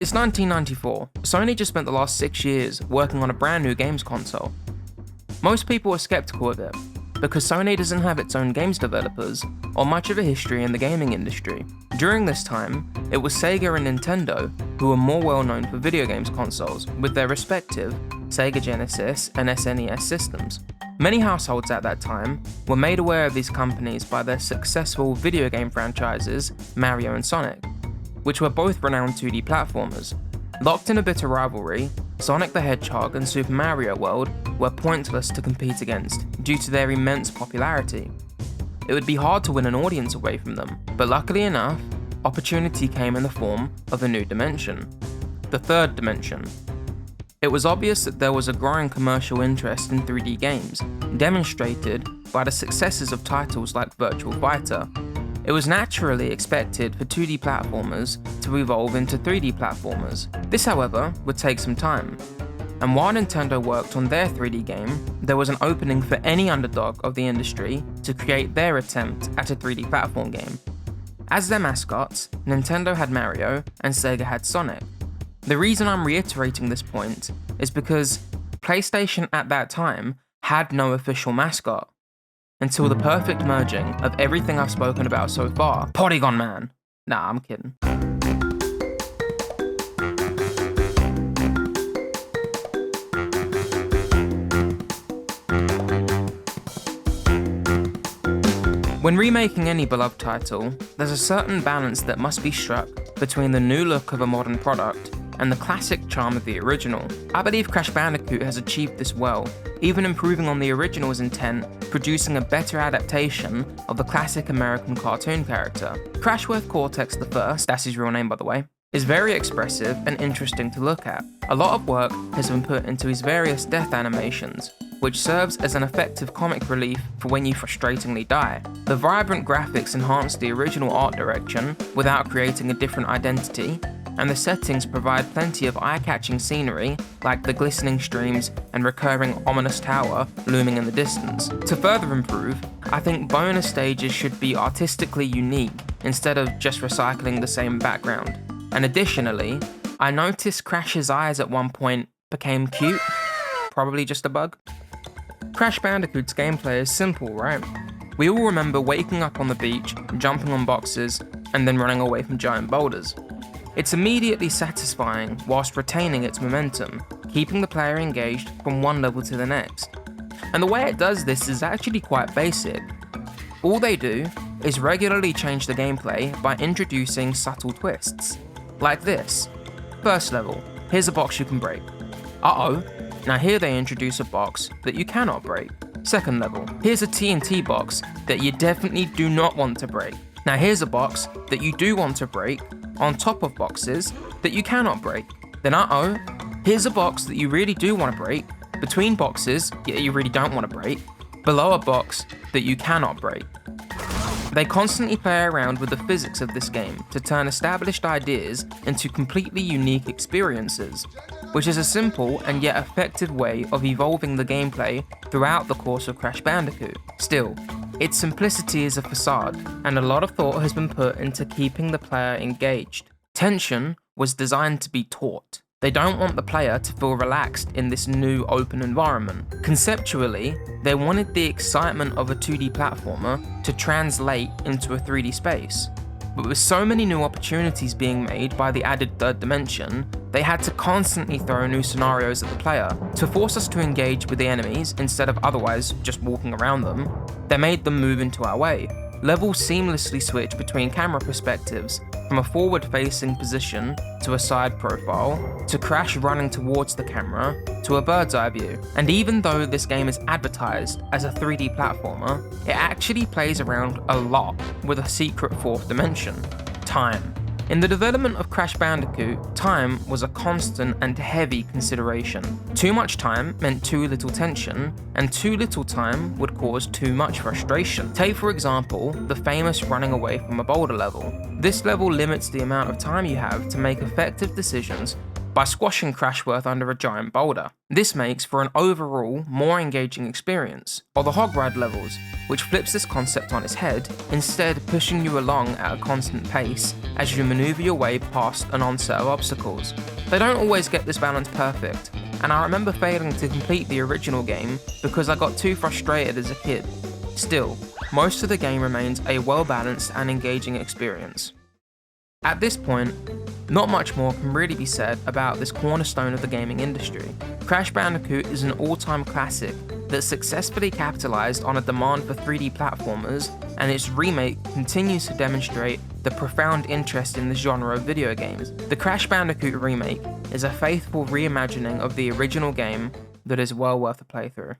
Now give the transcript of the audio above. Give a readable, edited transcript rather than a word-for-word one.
It's 1994. Sony just spent the last 6 years working on a brand new games console. Most people are skeptical of it, because Sony doesn't have its own games developers or much of a history in the gaming industry. During this time, it was Sega and Nintendo who were more well known for video games consoles, with their respective Sega Genesis and SNES systems. Many households at that time were made aware of these companies by their successful video game franchises, Mario and Sonic, which were both renowned 2D platformers. Locked in a bitter rivalry, Sonic the Hedgehog and Super Mario World were pointless to compete against due to their immense popularity. It would be hard to win an audience away from them, but luckily enough, opportunity came in the form of a new dimension: the third dimension. It was obvious that there was a growing commercial interest in 3D games, demonstrated by the successes of titles like Virtual Fighter. It was naturally expected for 2D platformers to evolve into 3D platformers. This, however, would take some time. And while Nintendo worked on their 3D game, there was an opening for any underdog of the industry to create their attempt at a 3D platform game. As their mascots, Nintendo had Mario and Sega had Sonic. The reason I'm reiterating this point is because PlayStation at that time had no official mascot, until the perfect merging of everything I've spoken about so far. Polygon Man! Nah, I'm kidding. When remaking any beloved title, there's a certain balance that must be struck between the new look of a modern product and the classic charm of the original. I believe Crash Bandicoot has achieved this well, even improving on the original's intent, producing a better adaptation of the classic American cartoon character. Crashworth Cortex I, that's his real name by the way, is very expressive and interesting to look at. A lot of work has been put into his various death animations, which serves as an effective comic relief for when you frustratingly die. The vibrant graphics enhance the original art direction without creating a different identity, and the settings provide plenty of eye-catching scenery, like the glistening streams and recurring ominous tower looming in the distance. To further improve, I think bonus stages should be artistically unique instead of just recycling the same background. And additionally, I noticed Crash's eyes at one point became cute, probably just a bug. Crash Bandicoot's gameplay is simple, right? We all remember waking up on the beach, jumping on boxes, and then running away from giant boulders. It's immediately satisfying whilst retaining its momentum, keeping the player engaged from one level to the next. And the way it does this is actually quite basic. All they do is regularly change the gameplay by introducing subtle twists. Like this. First level, here's a box you can break. Uh-oh, now here they introduce a box that you cannot break. Second level, here's a TNT box that you definitely do not want to break. Now here's a box that you do want to break, on top of boxes that you cannot break. Then uh-oh, here's a box that you really do want to break, between boxes that you really don't want to break, below a box that you cannot break. They constantly play around with the physics of this game to turn established ideas into completely unique experiences, which is a simple and yet effective way of evolving the gameplay throughout the course of Crash Bandicoot. Still, its simplicity is a facade, and a lot of thought has been put into keeping the player engaged. Tension was designed to be taught. They don't want the player to feel relaxed in this new open environment. Conceptually, they wanted the excitement of a 2D platformer to translate into a 3D space. But with so many new opportunities being made by the added third dimension, they had to constantly throw new scenarios at the player to force us to engage with the enemies instead of otherwise just walking around them. They made them move into our way. Levels seamlessly switch between camera perspectives, from a forward-facing position to a side profile, to Crash running towards the camera, to a bird's eye view. And even though this game is advertised as a 3D platformer, it actually plays around a lot with a secret fourth dimension: time. In the development of Crash Bandicoot, time was a constant and heavy consideration. Too much time meant too little tension, and too little time would cause too much frustration. Take for example, the famous running away from a boulder level. This level limits the amount of time you have to make effective decisions by squashing Crashworth under a giant boulder. This makes for an overall more engaging experience, or the hog ride levels, which flips this concept on its head, instead pushing you along at a constant pace as you maneuver your way past an onset of obstacles. They don't always get this balance perfect, and I remember failing to complete the original game because I got too frustrated as a kid. Still, most of the game remains a well-balanced and engaging experience. At this point, not much more can really be said about this cornerstone of the gaming industry. Crash Bandicoot is an all-time classic that successfully capitalized on a demand for 3D platformers, and its remake continues to demonstrate the profound interest in this genre of video games. The Crash Bandicoot remake is a faithful reimagining of the original game that is well worth a playthrough.